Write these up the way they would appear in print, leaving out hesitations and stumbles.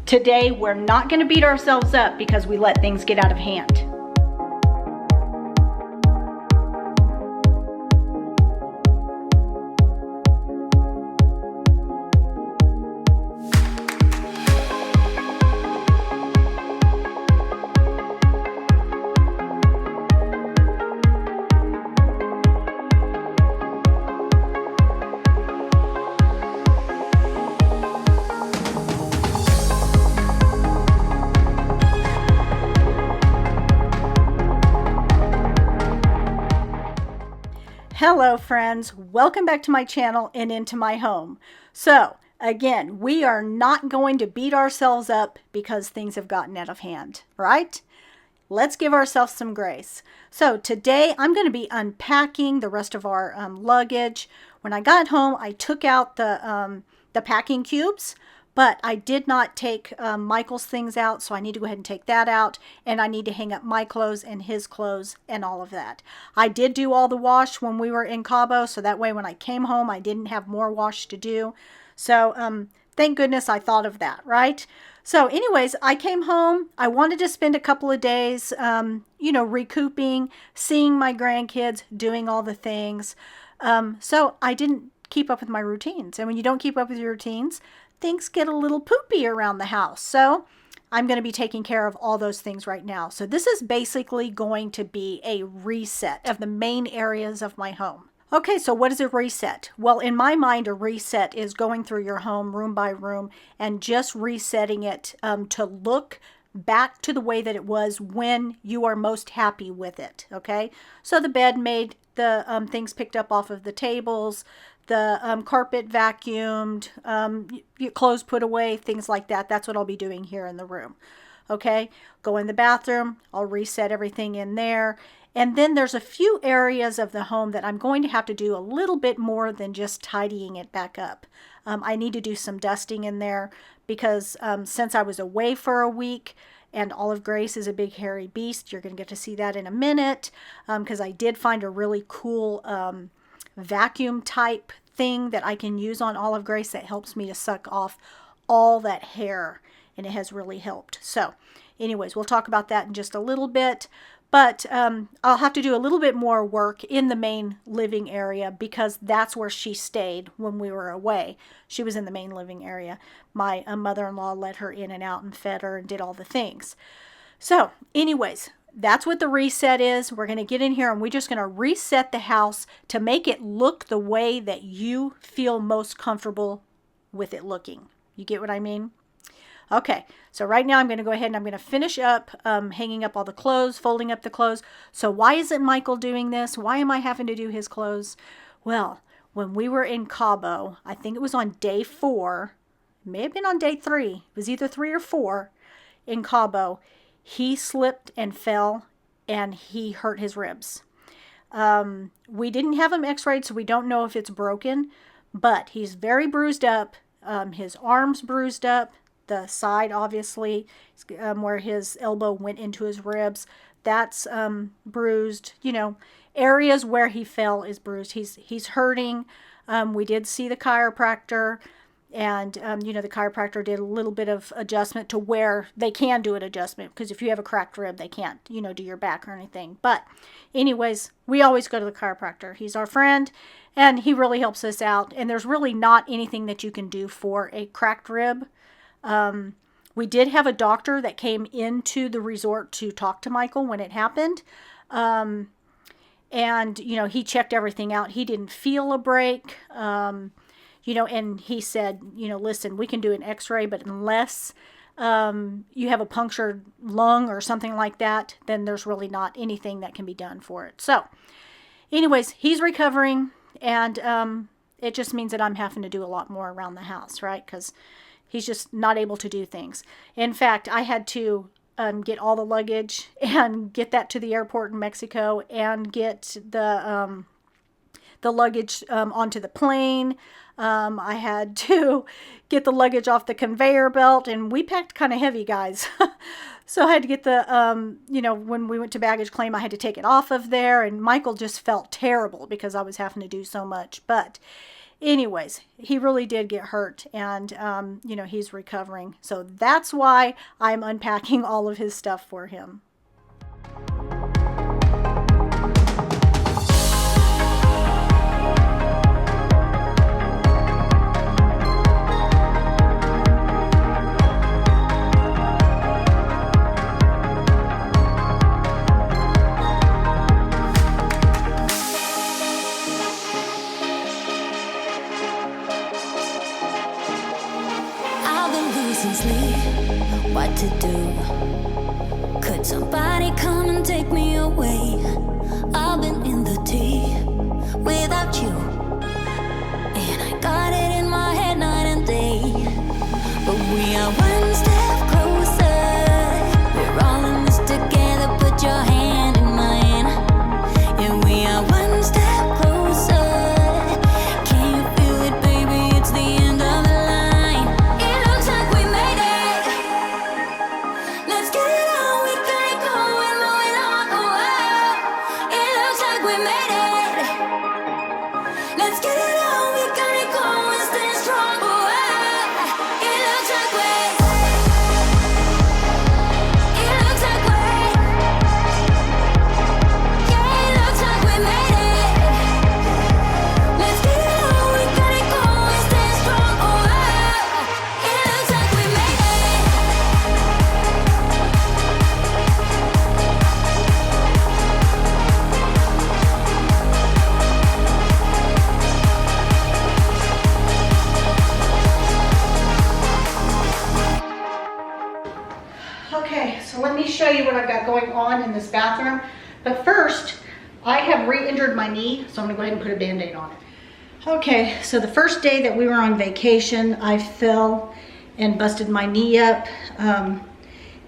Today, we're not going to beat ourselves up because we let things get out of hand. Hello friends, welcome back to my channel and into my home. So again, we are not going to beat ourselves up because things have gotten out of hand, right? Let's give ourselves some grace. So today I'm going to be unpacking the rest of our luggage. When I got home, I took out the packing cubes, but I did not take Michael's things out, so I need to go ahead and take that out, and I need to hang up my clothes and his clothes and all of that. I did do all the wash when we were in Cabo, so that way when I came home, I didn't have more wash to do. So thank goodness I thought of that, right? So anyways, I came home. I wanted to spend a couple of days, recouping, seeing my grandkids, doing all the things. So I didn't keep up with my routines. And when you don't keep up with your routines, things get a little poopy around the house. So I'm going to be taking care of all those things right now. So this is basically going to be a reset of the main areas of my home. Okay, so what is a reset? Well, in my mind, a reset is going through your home room by room and just resetting it to look back to the way that it was when you are most happy with it, okay? So the bed made, the things picked up off of the tables, the carpet vacuumed, your clothes put away, things like that. That's what I'll be doing here in the room. Okay, go in the bathroom. I'll reset everything in there. And then there's a few areas of the home that I'm going to have to do a little bit more than just tidying it back up. I need to do some dusting in there because since I was away for a week, and Olive Grace is a big hairy beast, you're going to get to see that in a minute, because I did find a really cool vacuum type thing that I can use on Olive Grace that helps me to suck off all that hair, and it has really helped. So anyways, we'll talk about that in just a little bit, but I'll have to do a little bit more work in the main living area because that's where she stayed when we were away. She was in the main living area. My mother-in-law let her in and out and fed her and did all the things. So anyways, that's what the reset is. We're going to get in here and we're just going to reset the house to make it look the way that you feel most comfortable with it looking. You get what I mean? Okay, so right now I'm going to go ahead and I'm going to finish up hanging up all the clothes, folding up the clothes. So why isn't Michael doing this? Why am I having to do his clothes? Well, when we were in Cabo, I think it was on day 4, it may have been on day 3, it was either 3 or 4 in Cabo, he slipped and fell and he hurt his ribs. We didn't have him x-rayed, so we don't know if it's broken, but he's very bruised up. His arm's bruised up, the side obviously, where his elbow went into his ribs, that's bruised. Areas where he fell is bruised. He's hurting. We did see the chiropractor. And, the chiropractor did a little bit of adjustment to where they can do an adjustment. Because if you have a cracked rib, they can't, do your back or anything. But anyways, we always go to the chiropractor. He's our friend, and he really helps us out. And there's really not anything that you can do for a cracked rib. We did have a doctor that came into the resort to talk to Michael when it happened. And, he checked everything out. He didn't feel a break. And he said, listen, we can do an x-ray, but unless you have a punctured lung or something like that, then there's really not anything that can be done for it. So anyways, he's recovering, and it just means that I'm having to do a lot more around the house, right? Because he's just not able to do things. In fact, I had to get all the luggage and get that to the airport in Mexico and get the luggage onto the plane. I had to get the luggage off the conveyor belt, and we packed kind of heavy, guys. So I had to get the, when we went to baggage claim, I had to take it off of there, and Michael just felt terrible because I was having to do so much. But anyways, he really did get hurt, and you know, he's recovering. So that's why I'm unpacking all of his stuff for him. What to do? Could somebody come and take me away? I've been in the tea without you, and I got it in my head night and day. But we are one step closer. We're all in this together. Put your hand in mine. Yeah, we are one step closer. Can you feel it, baby? It's the end of the line. It looks like we made it. Let's get it on. We got it going, moving on. Oh, oh. It looks like we made it. Let's get it on. We got it going, staying strong. Oh, oh. It looks like we. It looks like we. Yeah, it looks like we made it. Let's get it on. We got it going, staying strong. Oh, oh. It looks like we made it. Okay, so let me show you what I've got going on in this bathroom. But first, I have re-injured my knee, so I'm gonna go ahead and put a Band-Aid on it. Okay, so the first day that we were on vacation, I fell and busted my knee up.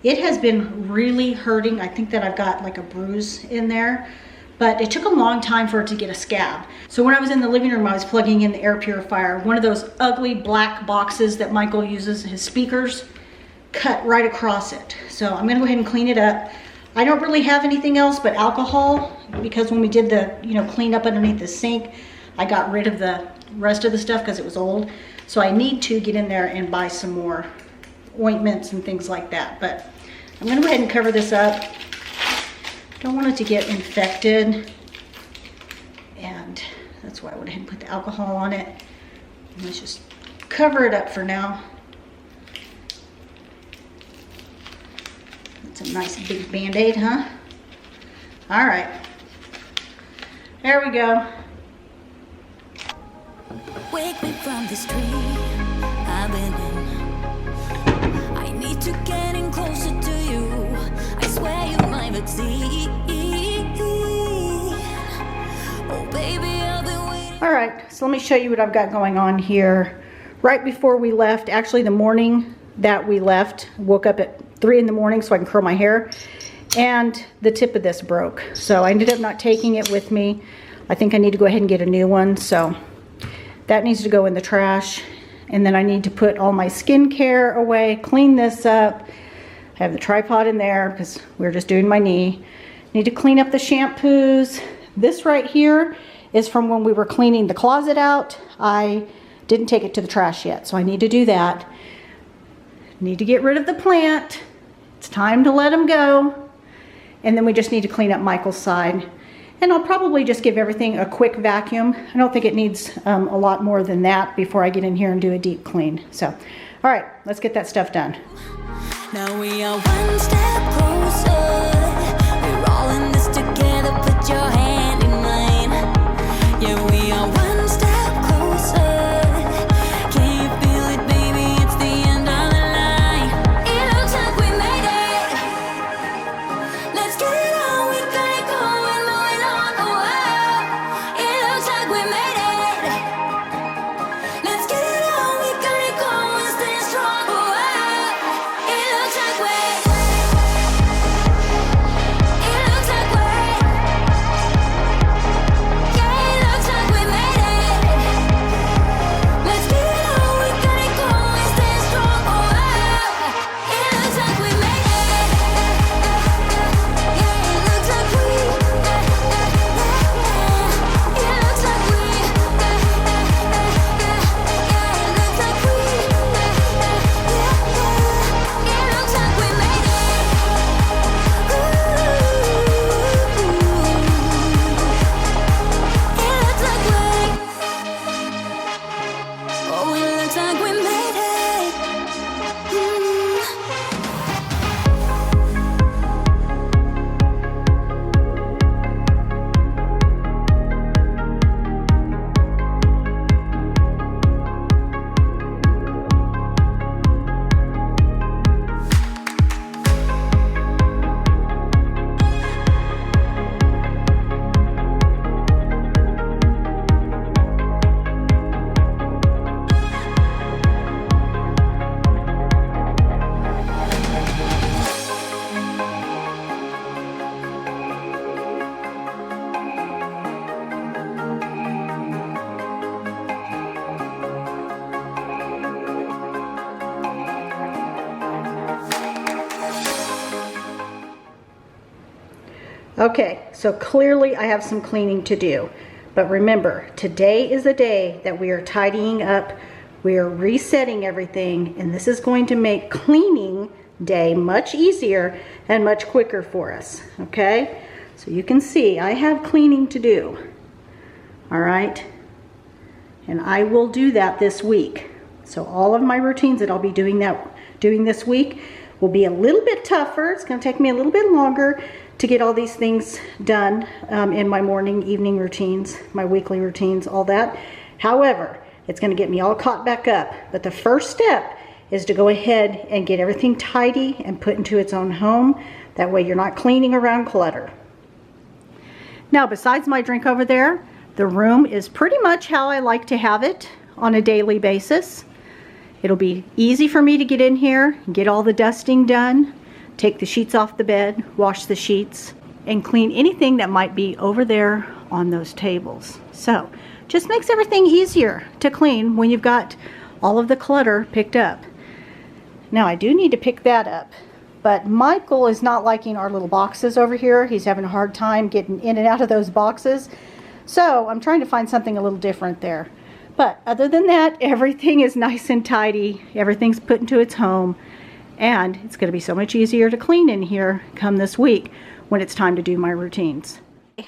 It has been really hurting. I think that I've got like a bruise in there, but it took a long time for it to get a scab. So when I was in the living room, I was plugging in the air purifier. One of those ugly black boxes that Michael uses, his speakers, cut right across it. So I'm gonna go ahead and clean it up. I don't really have anything else but alcohol, because when we did the, you know, clean up underneath the sink, I got rid of the rest of the stuff because it was old. So I need to get in there and buy some more ointments and things like that. But I'm gonna go ahead and cover this up. Don't want it to get infected. And that's why I went ahead and put the alcohol on it. And let's just cover it up for now. It's a nice big Band-Aid, huh? All right. There we go. Wake me from this dream I've been in. I need to get in closer to you. I swear you're my vaccine. Oh, baby, I've been waiting. All right, so let me show you what I've got going on here. Right before we left, actually the morning that we left, woke up at 3 in the morning so I can curl my hair, and the tip of this broke. So I ended up not taking it with me. I think I need to go ahead and get a new one. So that needs to go in the trash. And then I need to put all my skincare away, clean this up. I have the tripod in there because we were just doing my knee. Need to clean up the shampoos. This right here is from when we were cleaning the closet out. I didn't take it to the trash yet, so I need to do that. Need to get rid of the plant. It's time to let him go. And then we just need to clean up Michael's side. And I'll probably just give everything a quick vacuum. I don't think it needs a lot more than that before I get in here and do a deep clean. So, all right, let's get that stuff done. Now we are one step closer. We're all in this together. Put your hand in mine. Yeah, we are one step closer. Can you feel it, baby? It's the end of the line. It looks like we made it. Let's get it on. We got it going, moving on. Oh, oh. It looks like we made it. Let's get it on. We got it going, staying strong. Oh, oh. It looks like we. Okay, so clearly I have some cleaning to do. But remember, today is the day that we are tidying up. We are resetting everything, and this is going to make cleaning day much easier and much quicker for us. Okay? So you can see I have cleaning to do. All right? And I will do that this week. So all of my routines that I'll be doing this week will be a little bit tougher. It's going to take me a little bit longer to get all these things done in my morning, evening routines, my weekly routines, all that. However, it's going to get me all caught back up. But the first step is to go ahead and get everything tidy and put into its own home. That way you're not cleaning around clutter. Now, besides my drink over there, the room is pretty much how I like to have it on a daily basis. It'll be easy for me to get in here, get all the dusting done, take the sheets off the bed, wash the sheets, and clean anything that might be over there on those tables. So, just makes everything easier to clean when you've got all of the clutter picked up. Now, I do need to pick that up, but Michael is not liking our little boxes over here. He's having a hard time getting in and out of those boxes. So, I'm trying to find something a little different there. But other than that, everything is nice and tidy. Everything's put into its home. And it's going to be so much easier to clean in here come this week when it's time to do my routines.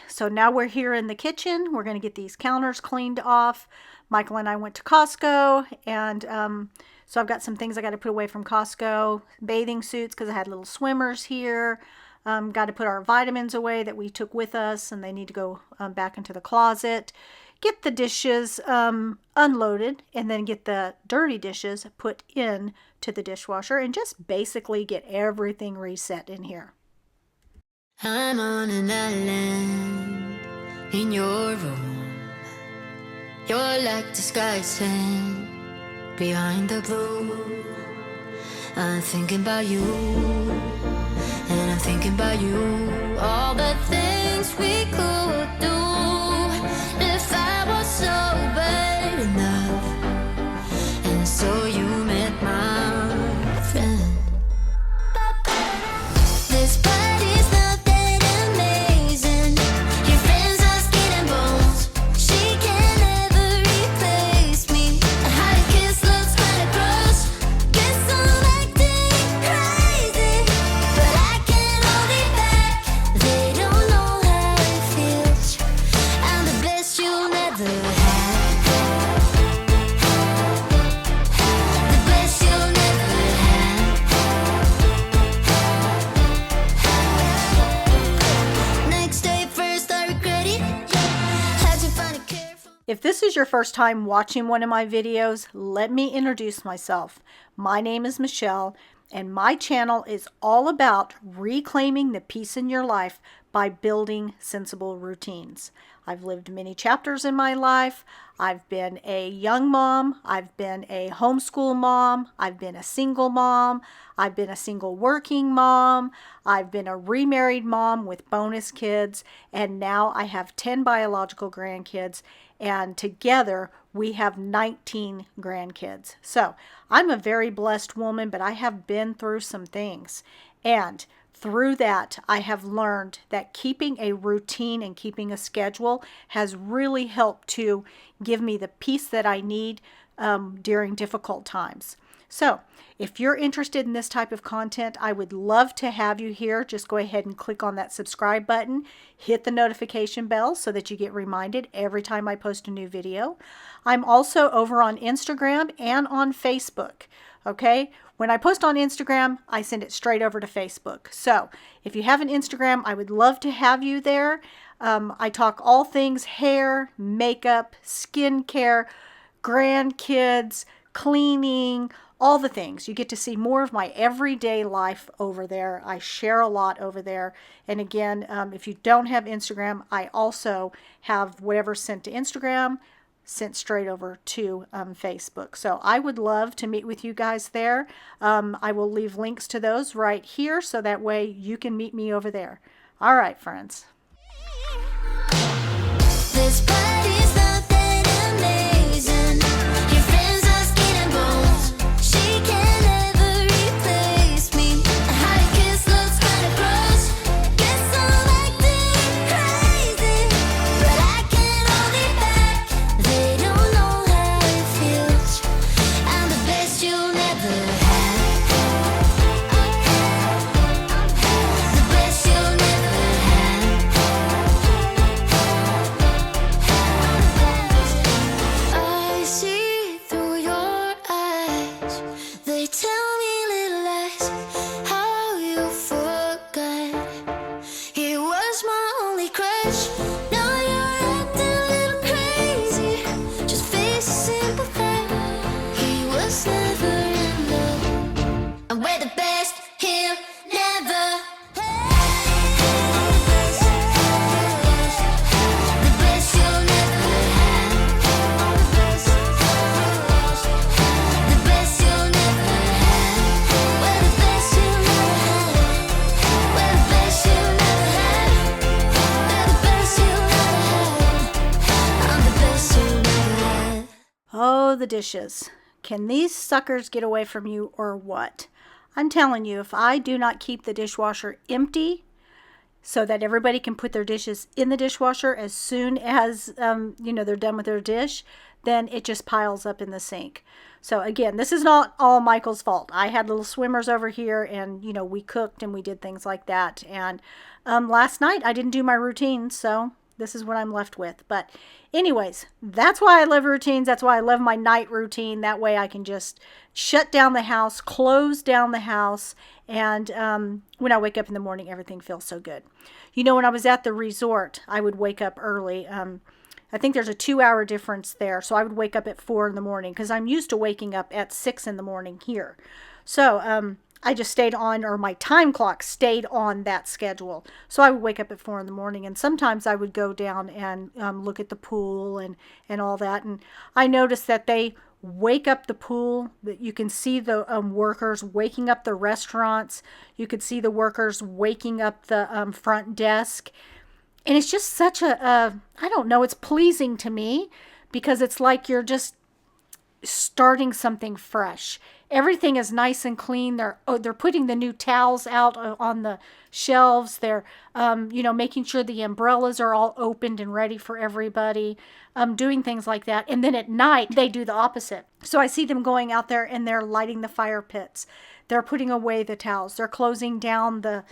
So now we're here in the kitchen. We're going to get these counters cleaned off. Michael and I went to Costco, and so I've got some things I got to put away from Costco. Bathing suits, because I had little swimmers here. Got to put our vitamins away that we took with us, and they need to go back into the closet. Get the dishes unloaded, and then get the dirty dishes put in to the dishwasher, and just basically get everything reset in here. I'm on an island in your room. You're like the sky sand behind the blue. I'm thinking about you, and I'm thinking about you. All the things we could do if I was sober enough. And so you met my friend. This party's not that amazing. Your friends are skin and bones. She can never replace me. How your kiss looks kinda gross. Guess I'm acting crazy, but I can't hold it back. They don't know how it feels. I'm the best you'll never have. The best you'll never have. Next day first I regret it. Had to find a careful. If this is your first time watching one of my videos, let me introduce myself. My name is Michelle, and my channel is all about reclaiming the peace in your life by building sensible routines. I've lived many chapters in my life. I've been a young mom. I've been a homeschool mom. I've been a single mom. I've been a single working mom. I've been a remarried mom with bonus kids. And now I have 10 biological grandkids. And together we have 19 grandkids. So I'm a very blessed woman, but I have been through some things. And through that, I have learned that keeping a routine and keeping a schedule has really helped to give me the peace that I need during difficult times. So if you're interested in this type of content, I would love to have you here. Just go ahead and click on that subscribe button, hit the notification bell so that you get reminded every time I post a new video. I'm also over on Instagram and on Facebook. Okay, when I post on Instagram, I send it straight over to Facebook. So if you have an Instagram, I would love to have you there. I talk all things hair, makeup, skincare, grandkids, cleaning, all the things. You get to see more of my everyday life over there. I share a lot over there. And again, if you don't have Instagram, I also have whatever's sent to Instagram sent straight over to Facebook. So I would love to meet with you guys there. I will leave links to those right here so that way you can meet me over there. All right, friends. This party's not that amazing. Your friends are skin and bones. She can never replace me. How your kiss looks kinda gross. Guess I'm acting the best he'll never the best you'll never have. The best you'll never have. We're the best you'll never have. We're the best you'll never have. We're the best you'll never have. I'm the best you'll never have. Oh, the dishes. Can these suckers get away from you or what? I'm telling you, if I do not keep the dishwasher empty so that everybody can put their dishes in the dishwasher as soon as, they're done with their dish, then it just piles up in the sink. So again, this is not all Michael's fault. I had little swimmers over here and, we cooked and we did things like that. And last night I didn't do my routine, so this is what I'm left with. But anyways, that's why I love routines. That's why I love my night routine. That way I can just shut down the house, close down the house, and when I wake up in the morning, everything feels so good. When I was at the resort, I would wake up early. I think there's a 2-hour difference there. So I would wake up at 4 in the morning because I'm used to waking up at 6 in the morning here. So I just stayed on, or my time clock stayed on that schedule. So I would wake up at 4 in the morning, and sometimes I would go down and look at the pool and all that. And I noticed that they wake up the pool, that you can see the workers waking up the restaurants. You could see the workers waking up the front desk. And it's just such I don't know, it's pleasing to me because it's like you're just starting something fresh. Everything is nice and clean. They're putting the new towels out on the shelves. They're making sure the umbrellas are all opened and ready for everybody, doing things like that. And then at night they do the opposite. So I see them going out there and they're lighting the fire pits. They're putting away the towels. They're closing down the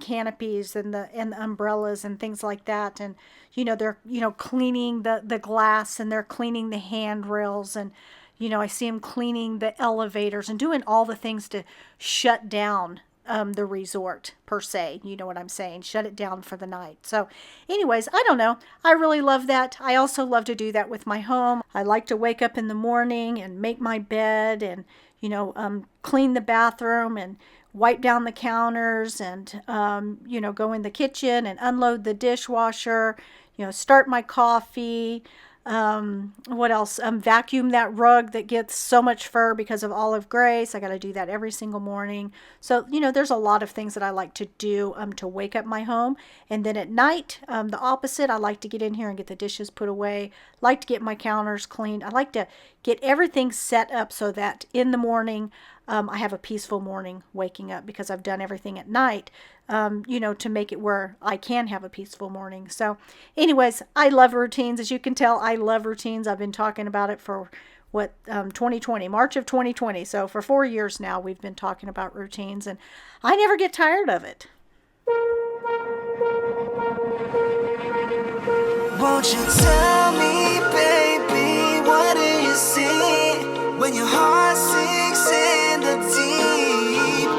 canopies and the umbrellas and things like that. And they're cleaning the glass, and they're cleaning the handrails, and I see them cleaning the elevators and doing all the things to shut down the resort per se. You know what I'm saying? Shut it down for the night. So anyways, I don't know. I really love that. I also love to do that with my home. I like to wake up in the morning and make my bed and, clean the bathroom and wipe down the counters and, go in the kitchen and unload the dishwasher, start my coffee. What else? Vacuum that rug that gets so much fur because of Olive Grace. I got to do that every single morning. So, there's a lot of things that I like to do to wake up my home. And then at night, the opposite, I like to get in here and get the dishes put away. Like to get my counters cleaned. I like to get everything set up so that in the morning, I have a peaceful morning waking up because I've done everything at night, to make it where I can have a peaceful morning. So anyways, I love routines. As you can tell, I love routines. I've been talking about it for 2020, March of 2020. So for 4 years now, we've been talking about routines, and I never get tired of it. Won't you tell me, baby, what do you see when your heart sinks in the deep?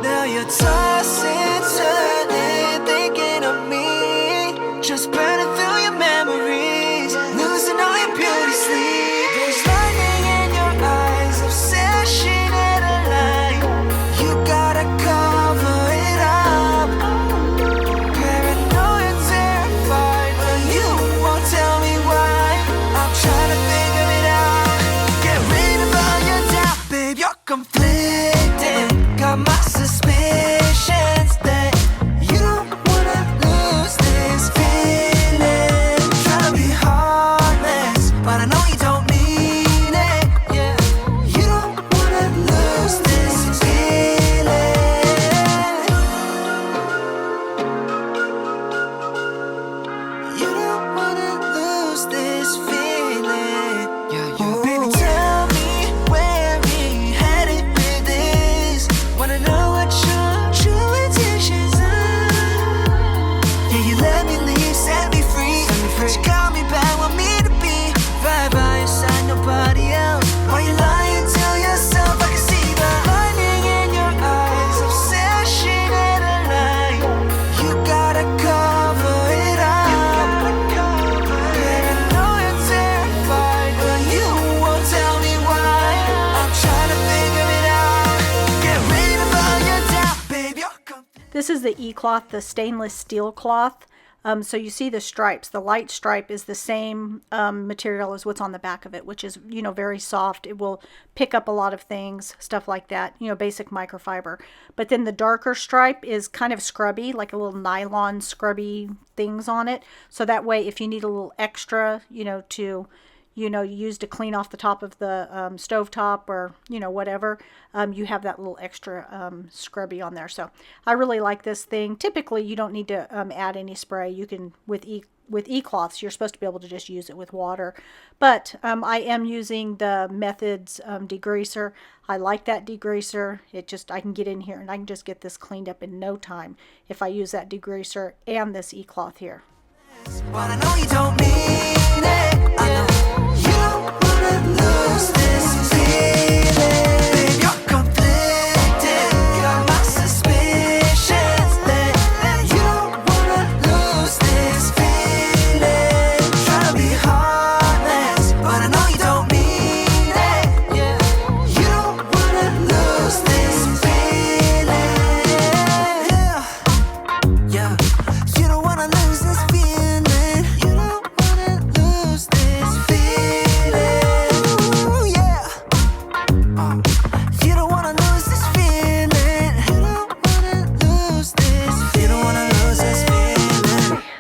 Now you're tossing, turning, thinking of me, just burning through your memories, losing all your beauty sleep. There's lightning in your eyes, obsession and a lie. You gotta cover it up. Paranoia, terrified, but you won't tell me why. I'm trying to figure it out. Get rid of all your doubt, babe. You're conflicting, got my suspicion. This is the E-cloth, the stainless steel cloth. So you see the stripes. The light stripe is the same material as what's on the back of it, which is, you know, very soft. It will pick up a lot of things, stuff like that, you know, basic microfiber. But then the darker stripe is kind of scrubby, like a little nylon scrubby things on it. So that way, if you need a little extra, you know, to use to clean off the top of the stovetop or, you know, whatever, you have that little extra scrubby on there. So I really like this thing. Typically, you don't need to add any spray. You can, with e-cloths, you're supposed to be able to just use it with water. But I am using the Methods degreaser. I like that degreaser. I can get in here and I can just get this cleaned up in no time if I use that degreaser and this e-cloth here. But I know you don't mean it. I know you don't wanna lose this feeling. Babe, you're conflicted. Got my suspicions that you don't wanna lose this feeling. Trying to be heartless, but I know you don't mean it. Yeah, you don't wanna lose this feeling. Yeah, you don't wanna lose this feeling.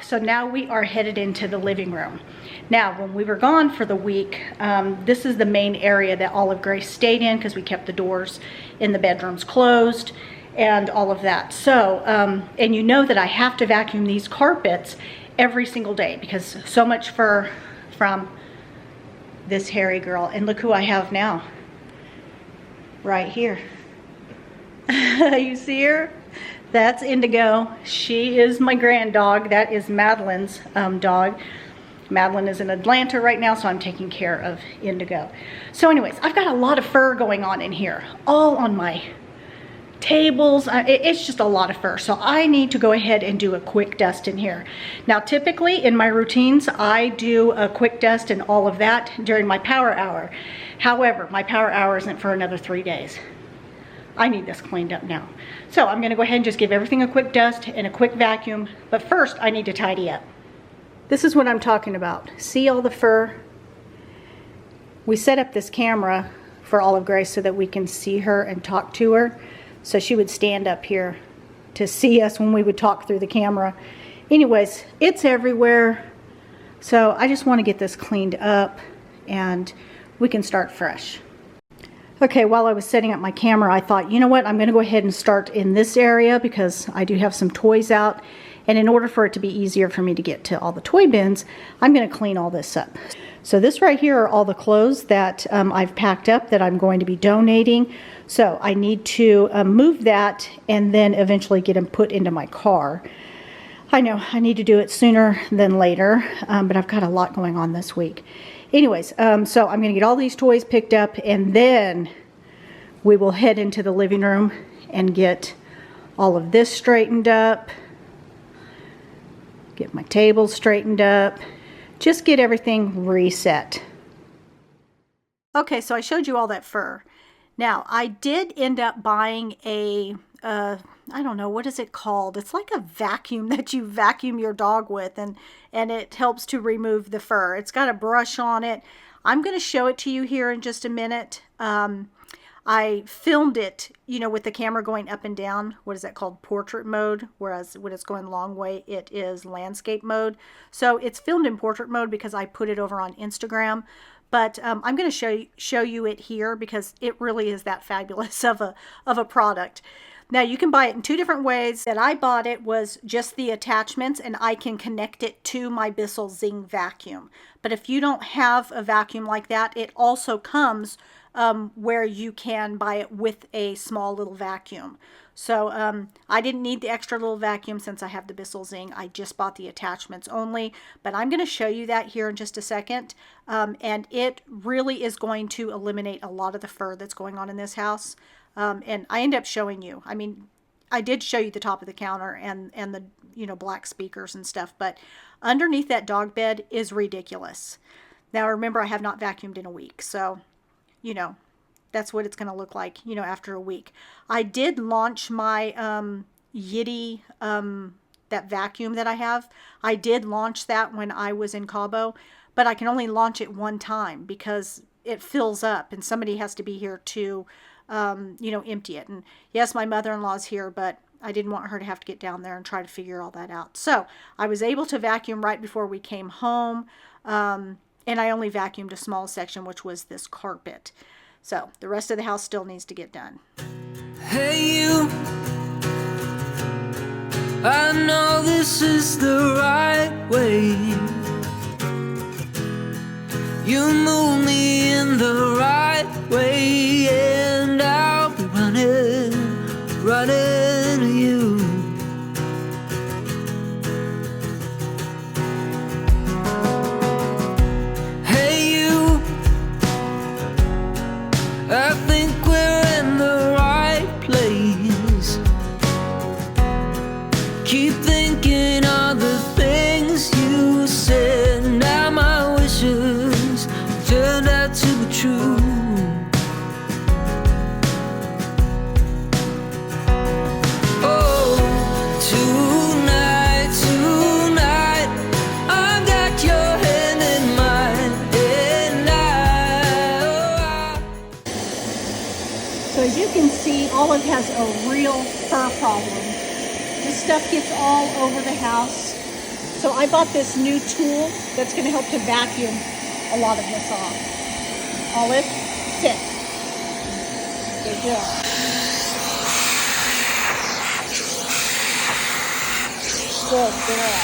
So now we are headed into the living room. Now, when we were gone for the week, this is the main area that Olive Grace stayed in because we kept the doors in the bedrooms closed and all of that. So, and you know that I have to vacuum these carpets every single day because so much fur from this hairy girl. And look who I have now, right here. You see her? That's Indigo. She is my grand dog. That is Madeline's dog. Madeline is in Atlanta right now, so I'm taking care of Indigo. So anyways, I've got a lot of fur going on in here, all on my tables. It's just a lot of fur. So I need to go ahead and do a quick dust in here. Now, typically in my routines, I do a quick dust and all of that during my power hour. However, my power hour isn't for another 3 days. I need this cleaned up now. So I'm gonna go ahead and just give everything a quick dust and a quick vacuum. But first, I need to tidy up. This is what I'm talking about. See all the fur? We set up this camera for Olive Grace so that we can see her and talk to her. So she would stand up here to see us when we would talk through the camera. Anyways, it's everywhere. So I just want to get this cleaned up and we can start fresh. Okay, while I was setting up my camera, I thought, you know what, I'm going to go ahead and start in this area because I do have some toys out. And in order for it to be easier for me to get to all the toy bins, I'm going to clean all this up. So this right here are all the clothes that I've packed up that I'm going to be donating. So I need to move that and then eventually get them put into my car. I know I need to do it sooner than later, but I've got a lot going on this week. Anyways, so I'm going to get all these toys picked up and then we will head into the living room and get all of this straightened up, get my table straightened up, just get everything reset. Okay, so I showed you all that fur. Now, I did end up buying a, I don't know, what is it called? It's like a vacuum that you vacuum your dog with, and it helps to remove the fur. It's got a brush on it. I'm going to show it to you here in just a minute. I filmed it, you know, with the camera going up and down. What is that called? Portrait mode. Whereas when it's going long way, it is landscape mode. So it's filmed in portrait mode because I put it over on Instagram. But I'm going to show you it here because it really is that fabulous of a product. Now you can buy it in two different ways. That I bought it was just the attachments and I can connect it to my Bissell Zing vacuum. But if you don't have a vacuum like that, it also comes where you can buy it with a small little vacuum. So I didn't need the extra little vacuum since I have the Bissell Zing. I just bought the attachments only, but I'm going to show you that here in just a second. And it really is going to eliminate a lot of the fur that's going on in this house. And I end up showing you, I mean, I did show you the top of the counter and the, you know, black speakers and stuff, but underneath that dog bed is ridiculous. Now remember, I have not vacuumed in a week, so, you know, that's what it's going to look like, you know, after a week. I did launch my Yeti, that vacuum that I have. I did launch that when I was in Cabo, but I can only launch it one time because it fills up and somebody has to be here to, empty it. And yes, my mother-in-law's here, but I didn't want her to have to get down there and try to figure all that out. So I was able to vacuum right before we came home. And I only vacuumed a small section, which was this carpet. So the rest of the house still needs to get done. Hey you, I know this is the right way. You move me in the right way, and I'll be running to you. Hey you, I think we're in the right place. Keep thinking of the things you said. Now my wishes turned out to be true. Oh, tonight, I got your hand in mine, and So as you can see, Olive has a real fur problem. This stuff gets all over the house. So I bought this new tool that's going to help to vacuum a lot of this off. Olive, sit. Good girl. Good girl.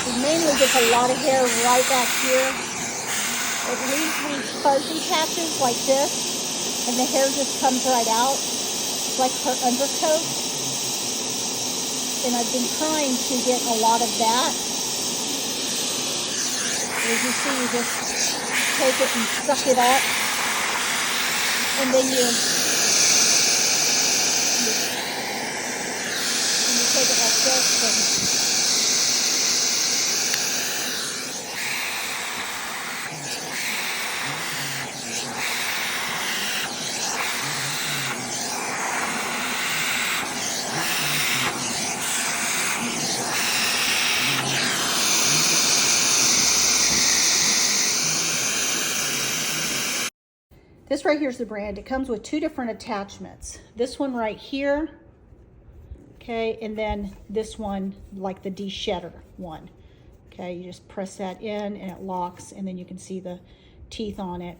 She mainly gets a lot of hair right back here. It leaves these fuzzy patches like this, and the hair just comes right out, like her undercoat. And I've been trying to get a lot of that. As you see, you just take it and suck it up, and then you take it like this. This right here is the brand. It comes with two different attachments. This one right here, okay, and then this one, like the de-shedder one. Okay, you just press that in and it locks, and then you can see the teeth on it.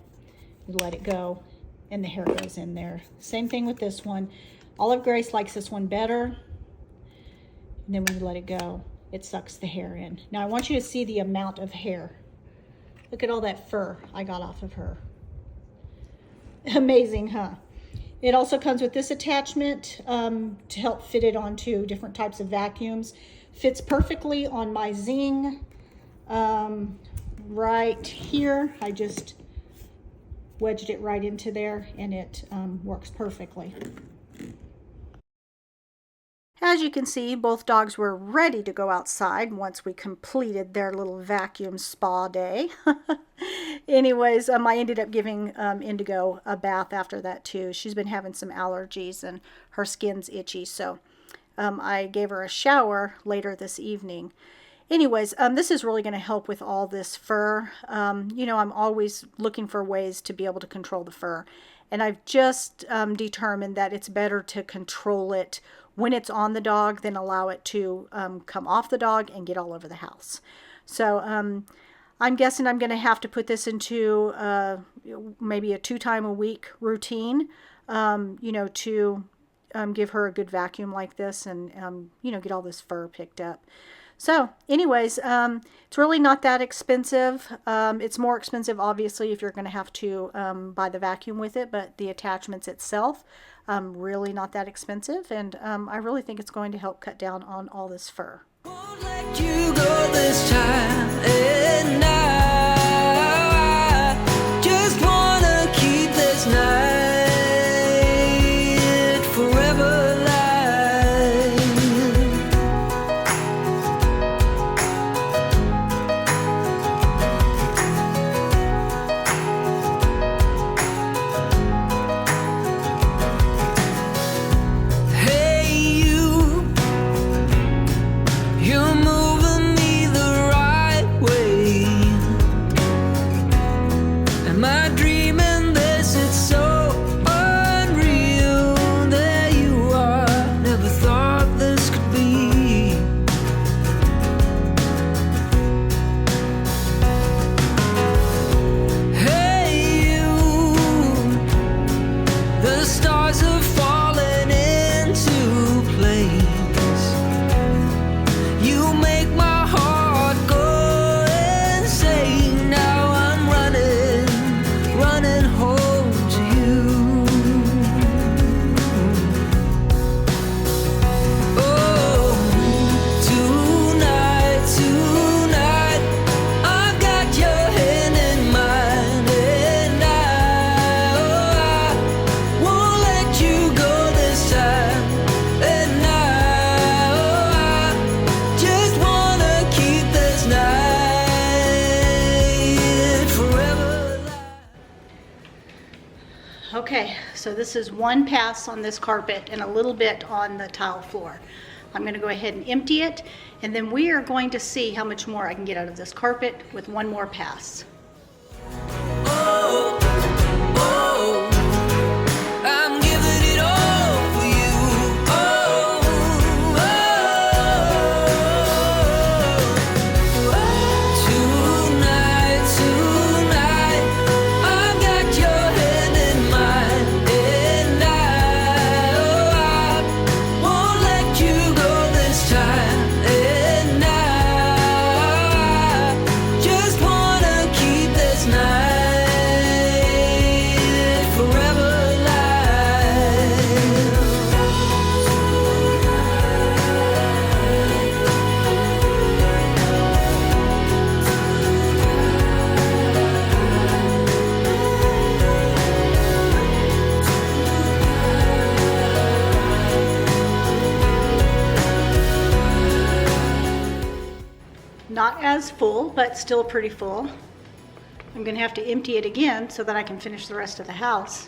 You let it go and the hair goes in there. Same thing with this one. Olive Grace likes this one better. And then when you let it go, it sucks the hair in. Now I want you to see the amount of hair. Look at all that fur I got off of her. Amazing, huh? It also comes with this attachment to help fit it onto different types of vacuums. Fits perfectly on my Zing right here. I just wedged it right into there, and it works perfectly. As you can see, both dogs were ready to go outside once we completed their little vacuum spa day. Anyways, I ended up giving Indigo a bath after that too. She's been having some allergies and her skin's itchy, so I gave her a shower later this evening. Anyways, this is really going to help with all this fur. You know, I'm always looking for ways to be able to control the fur. And I've just determined that it's better to control it when it's on the dog than allow it to come off the dog and get all over the house. So I'm guessing I'm going to have to put this into maybe a 2-time-a-week routine, you know, to give her a good vacuum like this and, you know, get all this fur picked up. So anyways, it's really not that expensive. It's more expensive, obviously, if you're going to have to buy the vacuum with it, but the attachments itself, really not that expensive. And I really think it's going to help cut down on all this fur. won't let you go this time, and I just wanna keep this night forever alive. Okay, so this is one pass on this carpet and a little bit on the tile floor. I'm going to go ahead and empty it, and then we are going to see how much more I can get out of this carpet with one more pass. Oh, oh, I'm giving it all for you. Oh, tonight, tonight, I've got your hand in mine, and I won't let you go this time. And I just wanna keep this night forever Not as full, but still pretty full. I'm going to have to empty it again so that I can finish the rest of the house.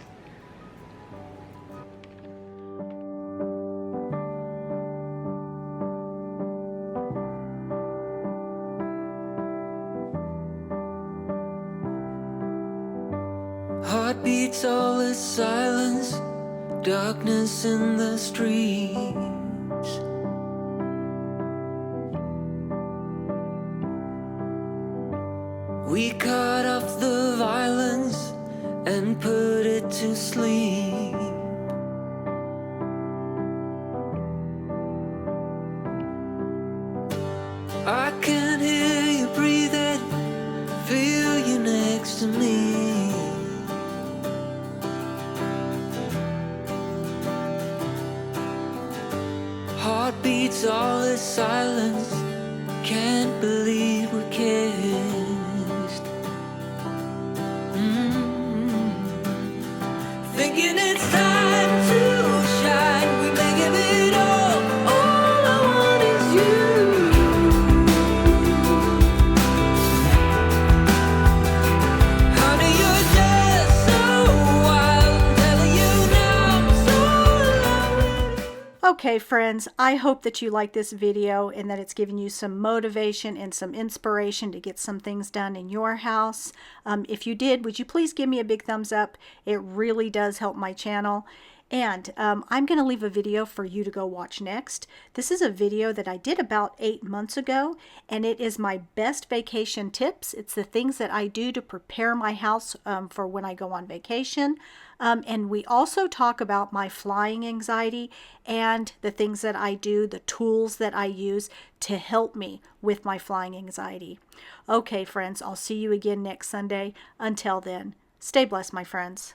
Heartbeats, all is silence, darkness in the streets. We cut off the violence and put it to sleep. I can hear you breathing, feel you next to me. Heartbeats, all is silence, can't believe we kissed. Thinking it's time to shine, we may give it all I want is you. Honey, you're just so wild, telling you now I'm so in love with you. Okay, friends, I hope that you like this video and that it's given you some motivation and some inspiration to get some things done in your house. If you did, would you please give me a big thumbs up? It really does help my channel. And I'm going to leave a video for you to go watch next. This is a video that I did about 8 months ago, and it is my best vacation tips. It's the things that I do to prepare my house for when I go on vacation. And we also talk about my flying anxiety and the things that I do, the tools that I use to help me with my flying anxiety. Okay, friends, I'll see you again next Sunday. Until then, stay blessed, my friends.